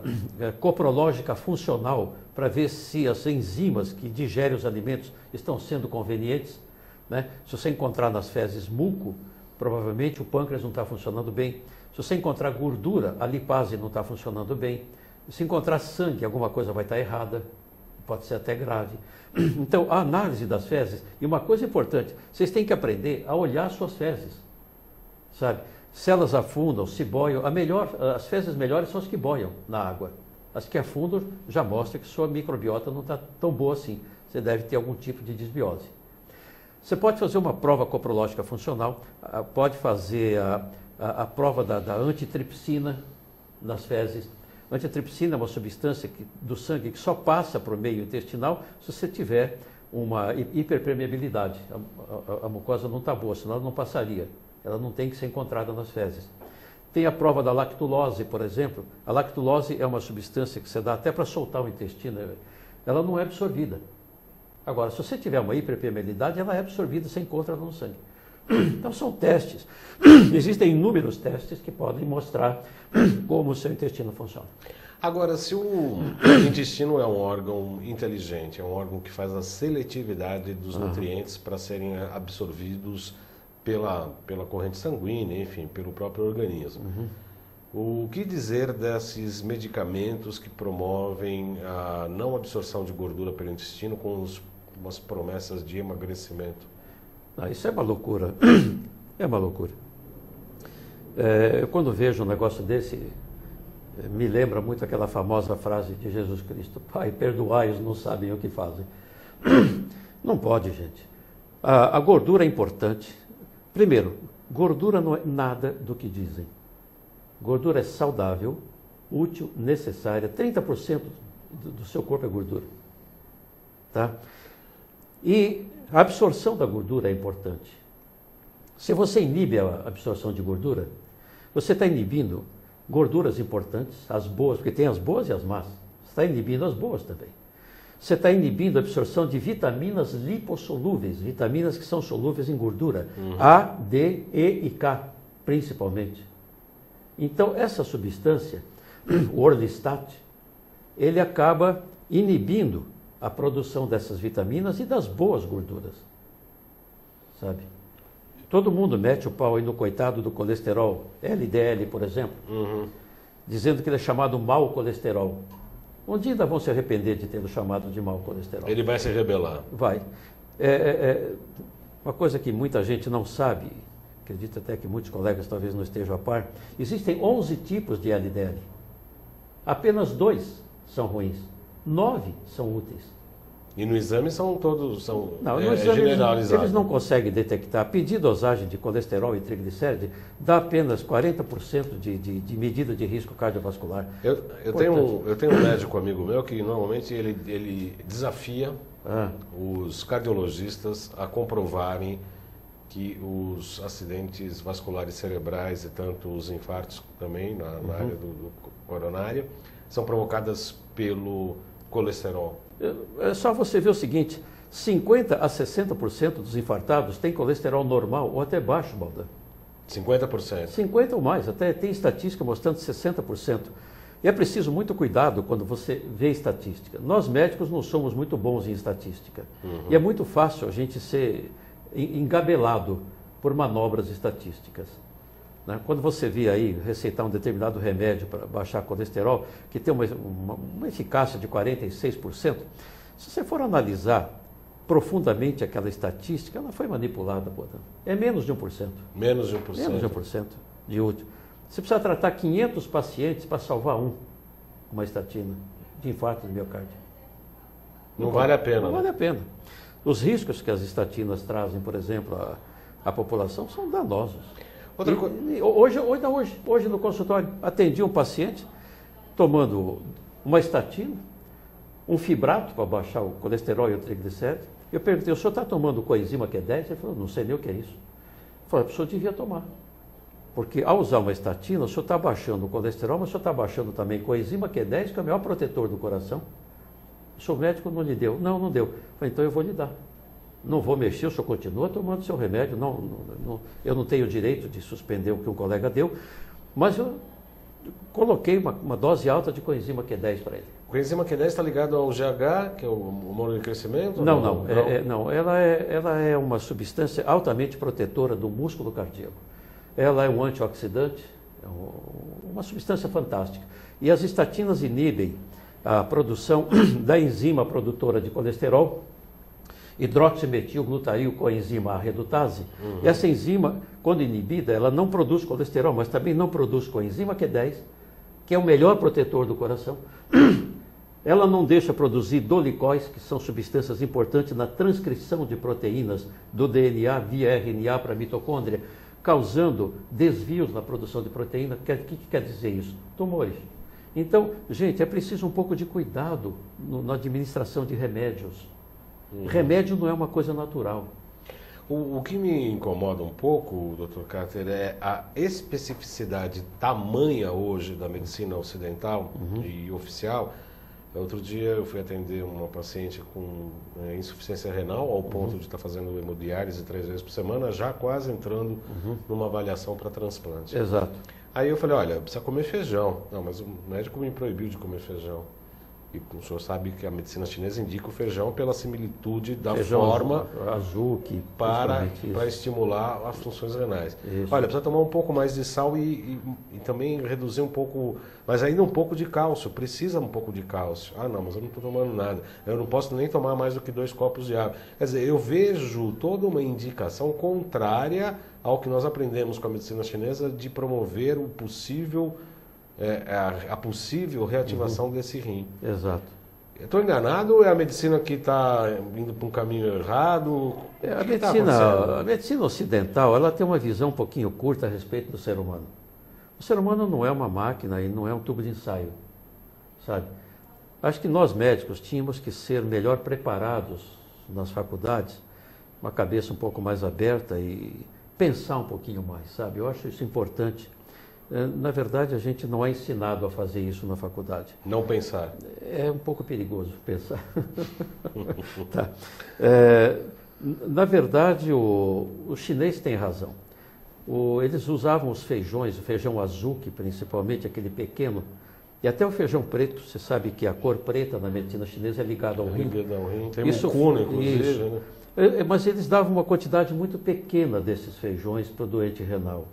coprológica funcional para ver se as enzimas que digerem os alimentos estão sendo convenientes. Né? Se você encontrar nas fezes muco, provavelmente o pâncreas não está funcionando bem. Se você encontrar gordura, a lipase não está funcionando bem. Se encontrar sangue, alguma coisa vai estar errada, pode ser até grave. Então, a análise das fezes, e uma coisa importante, vocês têm que aprender a olhar suas fezes. Sabe? Se elas afundam, se boiam, as fezes melhores são as que boiam na água. As que afundam já mostra que sua microbiota não está tão boa assim. Você deve ter algum tipo de disbiose. Você pode fazer uma prova coprológica funcional, pode fazer a prova da antitripsina nas fezes. A antitripsina é uma substância do sangue que só passa para o meio intestinal se você tiver uma hiperpermeabilidade. A mucosa não está boa, senão ela não passaria. Ela não tem que ser encontrada nas fezes. Tem a prova da lactulose, por exemplo. A lactulose é uma substância que você dá até para soltar o intestino. Ela não é absorvida. Agora, se você tiver uma hiperpermeabilidade, ela é absorvida, você encontra ela no sangue. Então, são testes. Existem inúmeros testes que podem mostrar como o seu intestino funciona. Agora, se o intestino é um órgão inteligente, é um órgão que faz a seletividade dos nutrientes para serem absorvidos pela corrente sanguínea, enfim, pelo próprio organismo. O que dizer desses medicamentos que promovem a não absorção de gordura pelo intestino com umas promessas de emagrecimento? Isso é uma loucura. É uma loucura. Eu, quando vejo um negócio desse, me lembra muito aquela famosa frase de Jesus Cristo: Pai, perdoai-os, não sabem o que fazem. Não pode, gente. A gordura é importante. Primeiro, gordura não é nada do que dizem. Gordura é saudável, útil, necessária. 30% do seu corpo é gordura. Tá? E a absorção da gordura é importante. Se você inibe a absorção de gordura, você está inibindo gorduras importantes, as boas, porque tem as boas e as más. Você está inibindo as boas também. Você está inibindo a absorção de vitaminas lipossolúveis, vitaminas que são solúveis em gordura. A, D, E e K, principalmente. Então, essa substância, o orlistat, ele acaba inibindo a produção dessas vitaminas e das boas gorduras. Sabe? Todo mundo mete o pau aí no coitado do colesterol, LDL, por exemplo, dizendo que ele é chamado mau colesterol. Um dia ainda vão se arrepender de tê-lo chamado de mau colesterol. Ele vai se rebelar. Vai. Uma coisa que muita gente não sabe, acredito até que muitos colegas talvez não estejam a par, existem 11 tipos de LDL. Apenas 2 são ruins, 9 são úteis. E no exame são todos, não, no exame generalizado. Eles não conseguem detectar. Pedir dosagem de colesterol e triglicérides dá apenas 40% de medida de risco cardiovascular. Eu tenho um médico amigo meu que normalmente ele desafia os cardiologistas a comprovarem que os acidentes vasculares cerebrais e tanto os infartos também na área do coronário são provocadas pelo colesterol. É só você ver o seguinte, 50% a 60% dos infartados têm colesterol normal ou até baixo, Baldan. 50%? 50% ou mais, até tem estatística mostrando 60%. E é preciso muito cuidado quando você vê estatística. Nós médicos não somos muito bons em estatística. E é muito fácil a gente ser engabelado por manobras estatísticas. Quando você vê aí receitar um determinado remédio para baixar colesterol, que tem uma eficácia de 46%, se você for analisar profundamente aquela estatística, ela foi manipulada, é menos de 1%. Menos de 1%? Menos de 1% de útil. Você precisa tratar 500 pacientes para salvar com uma estatina de infarto do miocárdio. Não vale a pena. Não vale a pena. Os riscos que as estatinas trazem, por exemplo, à população são danosos. Hoje no consultório, atendi um paciente tomando uma estatina, um fibrato para baixar o colesterol e o triglicérides. Eu perguntei: o senhor está tomando coenzima Q10? Ele falou: não sei nem o que é isso. Eu falei: o senhor devia tomar. Porque ao usar uma estatina, o senhor está baixando o colesterol, mas o senhor está baixando também coenzima Q10, que é o maior protetor do coração. O senhor médico não lhe deu? Não, não deu. Eu falei: então eu vou lhe dar. Não vou mexer, o senhor continua tomando seu remédio. Eu não tenho o direito de suspender o que um colega deu, mas eu coloquei uma dose alta de coenzima Q10 para ele. O coenzima Q10 está ligado ao GH, que é o hormônio de crescimento? Não. Ela é uma substância altamente protetora do músculo cardíaco. Ela é um antioxidante, é uma substância fantástica. E as estatinas inibem a produção da enzima produtora de colesterol, hidroximetilglutario coenzima A redutase. E essa enzima, quando inibida, ela não produz colesterol, mas também não produz coenzima Q10, que é o melhor protetor do coração. Ela não deixa produzir dolicóis, que são substâncias importantes na transcrição de proteínas do DNA via RNA para a mitocôndria, causando desvios na produção de proteína. O que quer dizer isso? Tumores. Então, gente, é preciso um pouco de cuidado na administração de remédios. Remédio não é uma coisa natural. O que me incomoda um pouco, Dr. Carter, é a especificidade tamanha hoje da medicina ocidental e oficial. Outro dia eu fui atender uma paciente com insuficiência renal, ao ponto de estar fazendo hemodiálise 3 vezes por semana, já quase entrando numa avaliação para transplante. Exato. Aí eu falei, olha, precisa comer feijão. Não, mas o médico me proibiu de comer feijão. E o senhor sabe que a medicina chinesa indica o feijão pela similitude da Feijão forma azul que para estimular as funções renais. Isso. Olha, precisa tomar um pouco mais de sal e também reduzir um pouco, mas ainda um pouco de cálcio. Precisa um pouco de cálcio. Ah, não, mas eu não estou tomando nada. Eu não posso nem tomar mais do que 2 copos de água. Quer dizer, eu vejo toda uma indicação contrária ao que nós aprendemos com a medicina chinesa de promover o possível a possível reativação desse rim. Exato. Estou enganado ou é a medicina que está indo para um caminho errado? A medicina ocidental, ela tem uma visão um pouquinho curta a respeito do ser humano. O ser humano não é uma máquina e não é um tubo de ensaio, sabe? Acho que nós médicos tínhamos que ser melhor preparados nas faculdades, uma cabeça um pouco mais aberta e pensar um pouquinho mais, sabe? Eu acho isso importante. Na verdade, a gente não é ensinado a fazer isso na faculdade. Não pensar. É um pouco perigoso pensar. Tá. Na verdade, o chinês tem razão. Eles usavam os feijões, o feijão azuki principalmente, aquele pequeno, e até o feijão preto. Você sabe que a cor preta na medicina chinesa é ligada ao rim. Tem mucuna, inclusive. Né? Mas eles davam uma quantidade muito pequena desses feijões para o doente renal.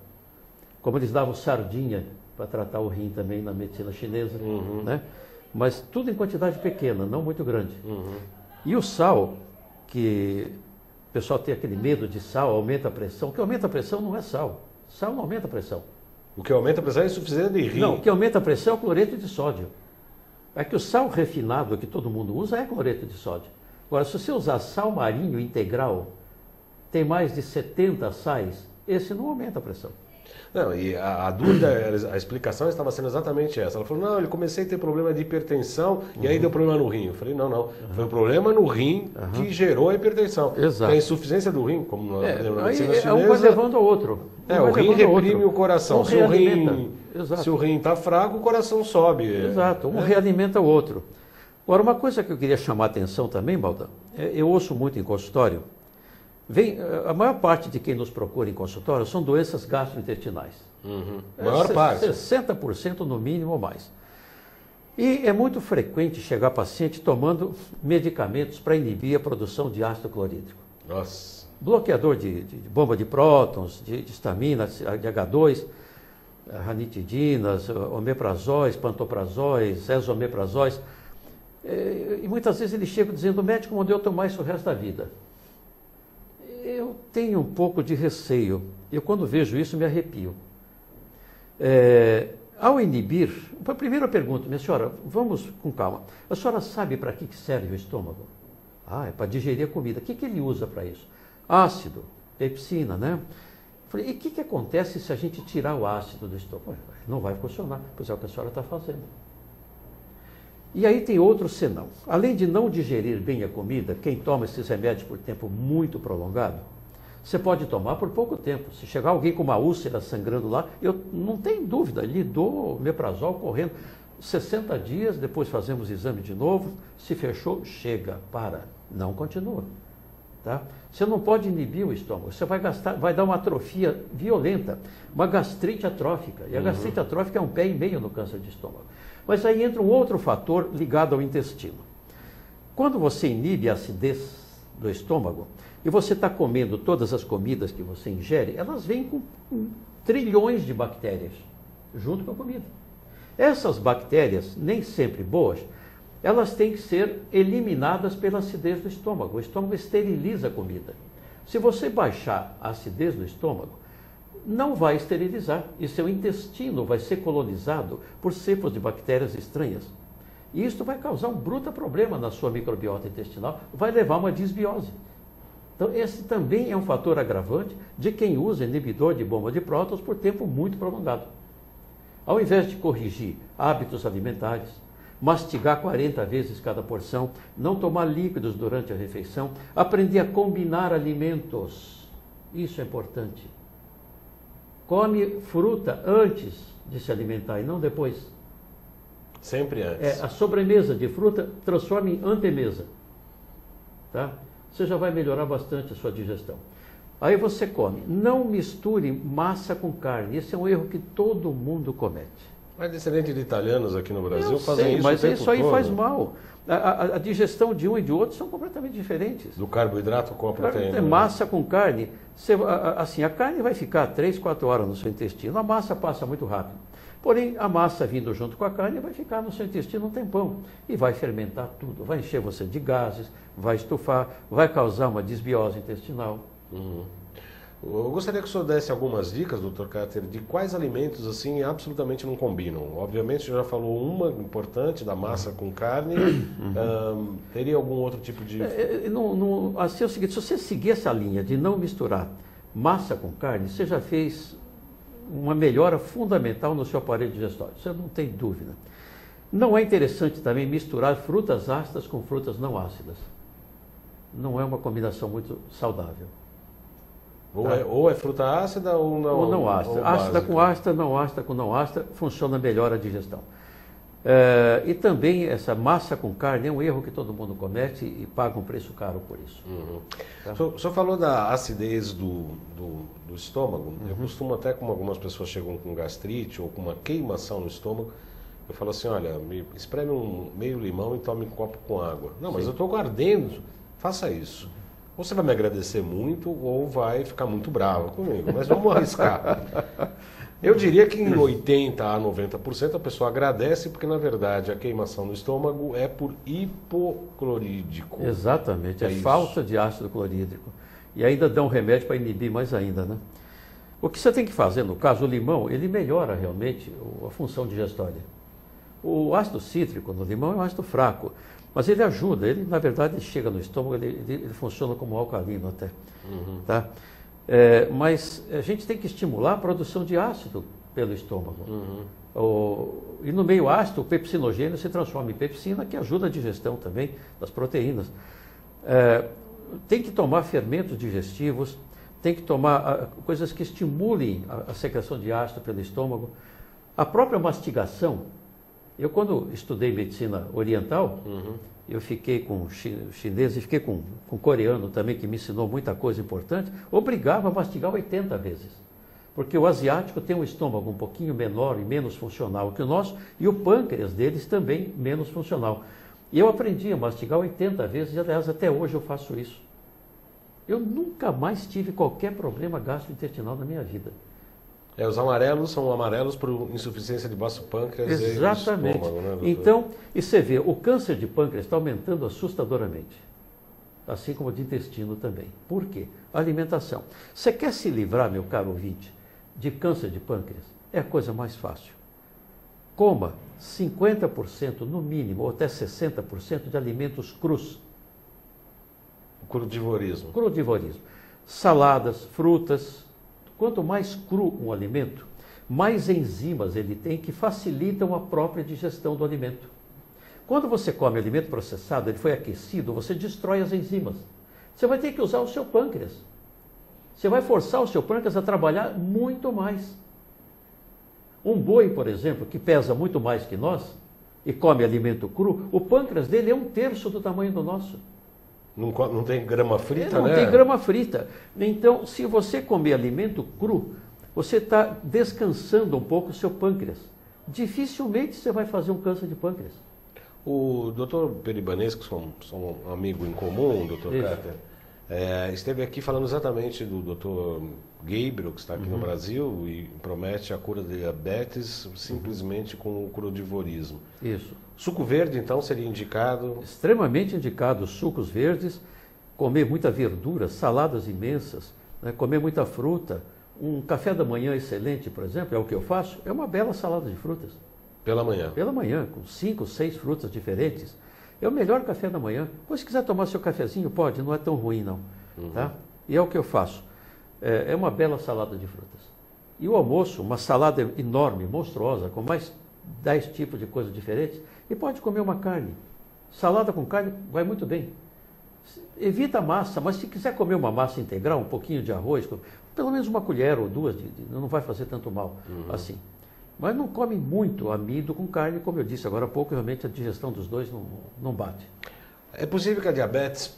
Como eles davam sardinha para tratar o rim também na medicina chinesa, né? Mas tudo em quantidade pequena, não muito grande. E o sal, que o pessoal tem aquele medo de sal, aumenta a pressão. O que aumenta a pressão não é sal. Sal não aumenta a pressão. O que aumenta a pressão é insuficiência de rim. Não, o que aumenta a pressão é o cloreto de sódio. É que o sal refinado que todo mundo usa é cloreto de sódio. Agora, se você usar sal marinho integral, tem mais de 70 sais, esse não aumenta a pressão. Não, e a dúvida, a explicação estava sendo exatamente essa. Ela falou, não, ele comecei a ter problema de hipertensão e aí deu problema no rim. Eu falei, não, foi um problema no rim que gerou a hipertensão. Exato. A insuficiência do rim, como nós aprendemos na medicina chinesa... Um vai levando ao outro. O rim reprime o coração. Se o rim está fraco, o coração sobe. Exato, um realimenta o outro. Agora, uma coisa que eu queria chamar a atenção também, Baldão, eu ouço muito em consultório, a maior parte de quem nos procura em consultório são doenças gastrointestinais. Maior parte. 60% no mínimo ou mais. E é muito frequente chegar paciente tomando medicamentos para inibir a produção de ácido clorídrico. Nossa. Bloqueador de bomba de prótons, de histamina, de H2, ranitidinas, omeprazóis, pantoprazóis, esomeprazóis. E muitas vezes ele chega dizendo, o médico mandou eu tomar isso o resto da vida. Eu tenho um pouco de receio. Eu, quando vejo isso, me arrepio. Ao inibir... Primeiro eu pergunto, minha senhora, vamos com calma. A senhora sabe para que serve o estômago? É para digerir a comida. O que ele usa para isso? Ácido, pepsina, né? Falei, e o que acontece se a gente tirar o ácido do estômago? Não vai funcionar, pois é o que a senhora está fazendo. E aí tem outro senão. Além de não digerir bem a comida, quem toma esses remédios por tempo muito prolongado, você pode tomar por pouco tempo. Se chegar alguém com uma úlcera sangrando lá, eu não tenho dúvida, lhe dou omeprazol correndo. 60 dias, depois fazemos exame de novo, se fechou, chega, para, não continua. Tá? Você não pode inibir o estômago, você vai dar uma atrofia violenta, uma gastrite atrófica. E a gastrite atrófica é 1,5 pé no câncer de estômago. Mas aí entra um outro fator ligado ao intestino. Quando você inibe a acidez do estômago, e você está comendo todas as comidas que você ingere, elas vêm com trilhões de bactérias junto com a comida. Essas bactérias, nem sempre boas, elas têm que ser eliminadas pela acidez do estômago. O estômago esteriliza a comida. Se você baixar a acidez do estômago, não vai esterilizar e seu intestino vai ser colonizado por cepas de bactérias estranhas. E isso vai causar um bruto problema na sua microbiota intestinal, vai levar a uma disbiose. Então, esse também é um fator agravante de quem usa inibidor de bomba de prótons por tempo muito prolongado. Ao invés de corrigir hábitos alimentares, mastigar 40 vezes cada porção, não tomar líquidos durante a refeição, aprender a combinar alimentos. Isso é importante. Come fruta antes de se alimentar e não depois. Sempre antes. A sobremesa de fruta transforma em antemesa. Tá? Você já vai melhorar bastante a sua digestão. Aí você come. Não misture massa com carne. Esse é um erro que todo mundo comete. Mas descendente de italianos aqui no Brasil Eu fazem sei, isso mas o tempo isso aí todo. faz mal. A digestão de um e de outro são completamente diferentes. Do carboidrato com a proteína. Massa com carne, assim, a carne vai ficar 3, 4 horas no seu intestino. A massa passa muito rápido. Porém, a massa vindo junto com a carne vai ficar no seu intestino um tempão e vai fermentar tudo. Vai encher você de gases, vai estufar, vai causar uma desbiose intestinal. Uhum. Eu gostaria que o senhor desse algumas dicas, Dr. Carter, de quais alimentos assim absolutamente não combinam. Obviamente, o senhor já falou uma importante, da massa com carne. Teria algum outro tipo de... Assim é o seguinte, se você seguir essa linha de não misturar massa com carne, você já fez uma melhora fundamental no seu aparelho digestório. Você não tem dúvida. Não é interessante também misturar frutas ácidas com frutas não ácidas. Não é uma combinação muito saudável. Ou é fruta ácida ou não, ou não ácida. Ou ácida com ácida, não ácida com não ácida, funciona melhor a digestão. E também essa massa com carne é um erro que todo mundo comete e paga um preço caro por isso. Uhum. Tá? O senhor falou da acidez do estômago. Eu costumo até, como algumas pessoas chegam com gastrite ou com uma queimação no estômago, eu falo assim, olha, espreme um meio limão e tome um copo com água. Não, mas eu estou ardendo. Faça isso. Ou você vai me agradecer muito ou vai ficar muito bravo comigo. Mas vamos arriscar. Eu diria que em 80% a 90% a pessoa agradece, porque na verdade a queimação no estômago é por hipoclorídrico. Exatamente, é isso. Falta de ácido clorídrico. E ainda dá um remédio para inibir mais ainda, né? O que você tem que fazer, no caso, o limão, ele melhora realmente a função digestória. O ácido cítrico no limão é um ácido fraco, mas ele ajuda, ele na verdade chega no estômago, ele funciona como alcalino até. Uhum. Tá? Mas a gente tem que estimular a produção de ácido pelo estômago. Uhum. E no meio ácido, o pepsinogênio se transforma em pepsina, que ajuda a digestão também das proteínas. Tem que tomar fermentos digestivos, tem que tomar coisas que estimulem a secreção de ácido pelo estômago. A própria mastigação, eu quando estudei medicina oriental, eu fiquei com chinês e fiquei com coreano também, que me ensinou muita coisa importante, obrigava a mastigar 80 vezes. Porque o asiático tem um estômago um pouquinho menor e menos funcional que o nosso, e o pâncreas deles também menos funcional. E eu aprendi a mastigar 80 vezes, e aliás, até hoje eu faço isso. Eu nunca mais tive qualquer problema gastrointestinal na minha vida. Os amarelos são amarelos por insuficiência de baço pâncreas. Exatamente. E estômago, né, doutor? Então, e você vê, o câncer de pâncreas está aumentando assustadoramente. Assim como o de intestino também. Por quê? Alimentação. Você quer se livrar, meu caro ouvinte, de câncer de pâncreas? É a coisa mais fácil. Coma 50% no mínimo, ou até 60% de alimentos crus. Crudivorismo. Crudivorismo. Saladas, frutas. Quanto mais cru um alimento, mais enzimas ele tem que facilitam a própria digestão do alimento. Quando você come alimento processado, ele foi aquecido, você destrói as enzimas. Você vai ter que usar o seu pâncreas. Você vai forçar o seu pâncreas a trabalhar muito mais. Um boi, por exemplo, que pesa muito mais que nós e come alimento cru, o pâncreas dele é 1/3 do tamanho do nosso. Não tem grama frita, não né? Não tem grama frita. Então, se você comer alimento cru, você está descansando um pouco o seu pâncreas. Dificilmente você vai fazer um câncer de pâncreas. O doutor Peribanês, que são um amigo em comum, doutor Carter, esteve aqui falando exatamente do doutor Gabriel, que está aqui no Brasil e promete a cura de diabetes simplesmente com o crudivorismo. Isso. Suco verde, então, seria indicado? Extremamente indicado, sucos verdes, comer muita verdura, saladas imensas, né, comer muita fruta. Um café da manhã excelente, por exemplo, é o que eu faço, é uma bela salada de frutas. Pela manhã? Pela manhã, com 5, 6 frutas diferentes. É o melhor café da manhã. Pois se quiser tomar seu cafezinho, pode, não é tão ruim não. Tá? E é o que eu faço. É uma bela salada de frutas. E o almoço, uma salada enorme, monstruosa, com mais 10 tipos de coisas diferentes e pode comer uma carne. Salada com carne vai muito bem. Evita a massa, mas se quiser comer uma massa integral, um pouquinho de arroz, pelo menos uma colher ou duas, não vai fazer tanto mal assim. Mas não come muito amido com carne, como eu disse agora há pouco, realmente a digestão dos dois não bate. É possível que a diabetes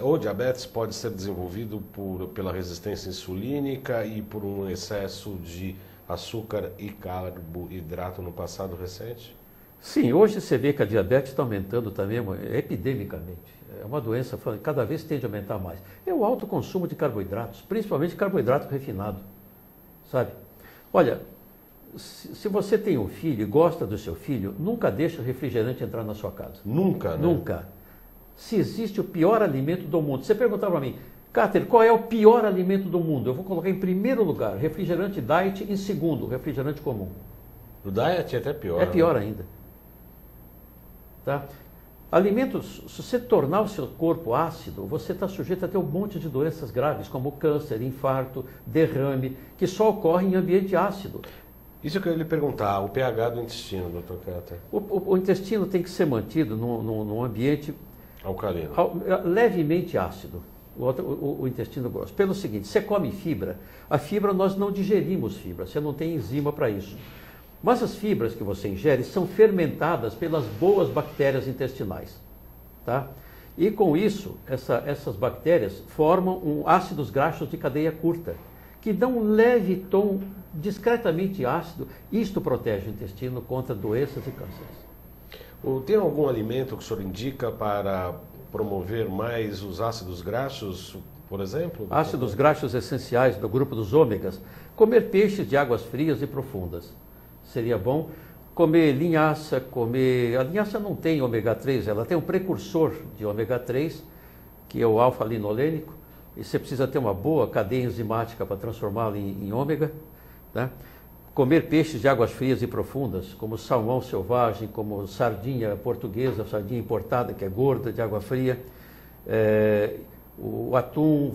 o diabetes pode ser desenvolvido pela resistência insulínica e por um excesso de açúcar e carboidrato no passado recente? Sim, hoje você vê que a diabetes está aumentando também epidemicamente. É uma doença que cada vez tende a aumentar mais. É o alto consumo de carboidratos, principalmente carboidrato refinado, sabe? Olha, se você tem um filho e gosta do seu filho, nunca deixa refrigerante entrar na sua casa. Nunca, né? Nunca. Se existe o pior alimento do mundo, você perguntar para mim, Cáter, qual é o pior alimento do mundo? Eu vou colocar em primeiro lugar refrigerante diet, em segundo refrigerante comum. O diet é até pior. É pior ainda. Tá? Alimentos, se você tornar o seu corpo ácido, você está sujeito a ter um monte de doenças graves, como câncer, infarto, derrame, que só ocorrem em ambiente ácido. Isso que eu ia lhe perguntar, o pH do intestino, Dr. Cáter. O intestino tem que ser mantido num ambiente Alcalino. Levemente ácido, o intestino grosso. Pelo seguinte, você come fibra, a fibra nós não digerimos fibra, você não tem enzima para isso. Mas as fibras que você ingere são fermentadas pelas boas bactérias intestinais. Tá? E com isso, essas bactérias formam ácidos graxos de cadeia curta, que dão um leve tom discretamente ácido. Isto protege o intestino contra doenças e cânceres. Tem algum alimento que o senhor indica para promover mais os ácidos graxos, por exemplo? Ácidos graxos essenciais do grupo dos ômegas. Comer peixes de águas frias e profundas. Seria bom comer linhaça, a linhaça não tem ômega 3, ela tem um precursor de ômega 3, que é o alfa-linolênico, e você precisa ter uma boa cadeia enzimática para transformá-lo em ômega. Né? Comer peixes de águas frias e profundas, como salmão selvagem, como sardinha portuguesa, sardinha importada, que é gorda, de água fria, o atum,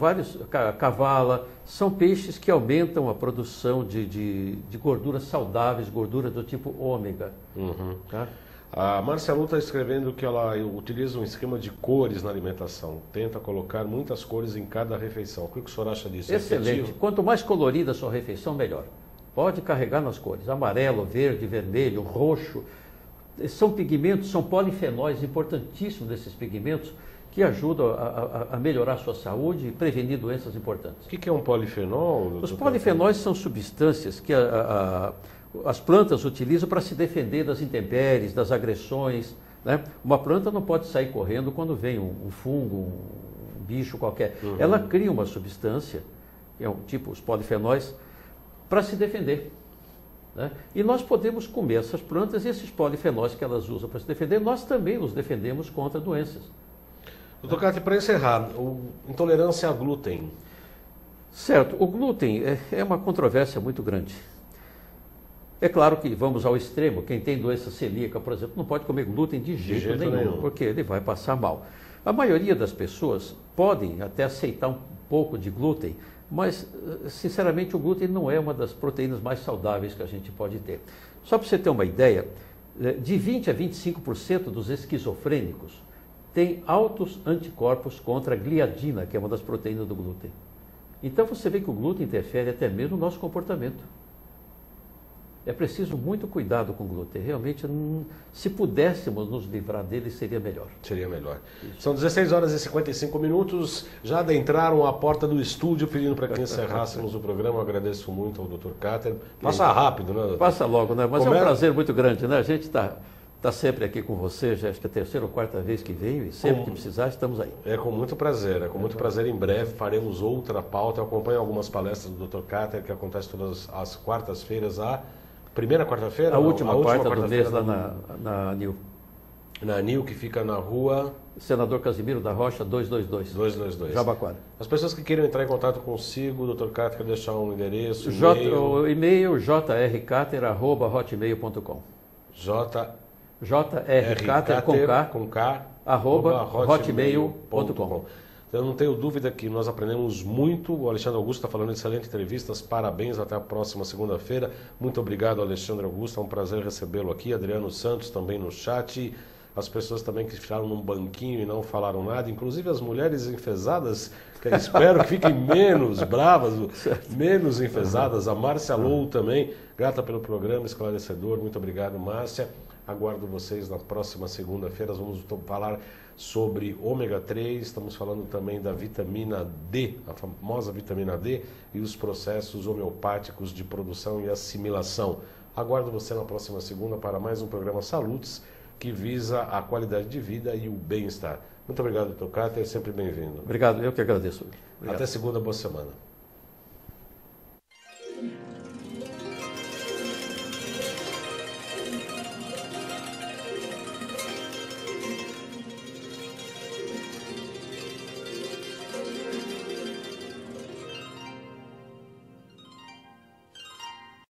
cavala, são peixes que aumentam a produção de gorduras saudáveis, gorduras do tipo ômega. Tá? A Marcelu está escrevendo que ela utiliza um esquema de cores na alimentação, tenta colocar muitas cores em cada refeição. O que o senhor acha disso? Excelente. Quanto mais colorida a sua refeição, melhor. Pode carregar nas cores, amarelo, verde, vermelho, roxo. São pigmentos, são polifenóis importantíssimos desses pigmentos, que ajudam a melhorar a sua saúde e prevenir doenças importantes. O que é um polifenol? Os polifenóis são substâncias que as plantas utilizam para se defender das intempéries, das agressões. Né? Uma planta não pode sair correndo quando vem um fungo, um bicho qualquer. Ela cria uma substância, que é os polifenóis, para se defender. Né? E nós podemos comer essas plantas e esses polifenóis que elas usam para se defender, nós também nos defendemos contra doenças. Doutor Cáter, para encerrar, intolerância a glúten. Certo, o glúten é uma controvérsia muito grande. É claro que vamos ao extremo, quem tem doença celíaca, por exemplo, não pode comer glúten de jeito nenhum, porque ele vai passar mal. A maioria das pessoas podem até aceitar um pouco de glúten, mas, sinceramente, o glúten não é uma das proteínas mais saudáveis que a gente pode ter. Só para você ter uma ideia, de 20% a 25% dos esquizofrênicos têm altos anticorpos contra a gliadina, que é uma das proteínas do glúten. Então você vê que o glúten interfere até mesmo no nosso comportamento. É preciso muito cuidado com o glúten. Realmente, se pudéssemos nos livrar dele, seria melhor. Seria melhor. Isso. São 16 horas e 55 minutos. Já adentraram a porta do estúdio pedindo para que encerrássemos o programa. Eu agradeço muito ao Dr. Cáter. Passa rápido, né, doutor? Passa logo, né? Mas é um prazer muito grande, né? A gente está sempre aqui com você, já acho que é a terceira ou quarta vez que veio, e sempre que precisar estamos aí. É com muito prazer, prazer. Em breve faremos outra pauta. Eu acompanho algumas palestras do Dr. Cáter, que acontece todas as quartas-feiras. A primeira quarta-feira? A última quarta do mês lá na NIL. Na NIL, que fica na rua... Senador Casimiro da Rocha, 222. 222. Jabaquara. As pessoas que queiram entrar em contato consigo, Dr. Cáter, quer deixar um endereço, o e-mail jrcater@hotmail.com. jrcater com K, arroba hotmail.com. Eu não tenho dúvida que nós aprendemos muito. O Alexandre Augusto está falando excelente entrevistas. Parabéns, até a próxima segunda-feira. Muito obrigado, Alexandre Augusto. É um prazer recebê-lo aqui. Adriano Santos também no chat. As pessoas também que ficaram num banquinho e não falaram nada, inclusive as mulheres enfesadas, que eu espero que fiquem menos bravas, menos enfesadas. A Márcia Lou também, grata pelo programa, esclarecedor. Muito obrigado, Márcia. Aguardo vocês na próxima segunda-feira. Vamos falar sobre ômega 3, estamos falando também da vitamina D, a famosa vitamina D, e os processos homeopáticos de produção e assimilação. Aguardo você na próxima segunda para mais um programa Salutes, que visa a qualidade de vida e o bem-estar. Muito obrigado, Dr. Cáter, sempre bem-vindo. Obrigado, eu que agradeço. Obrigado. Até segunda, boa semana.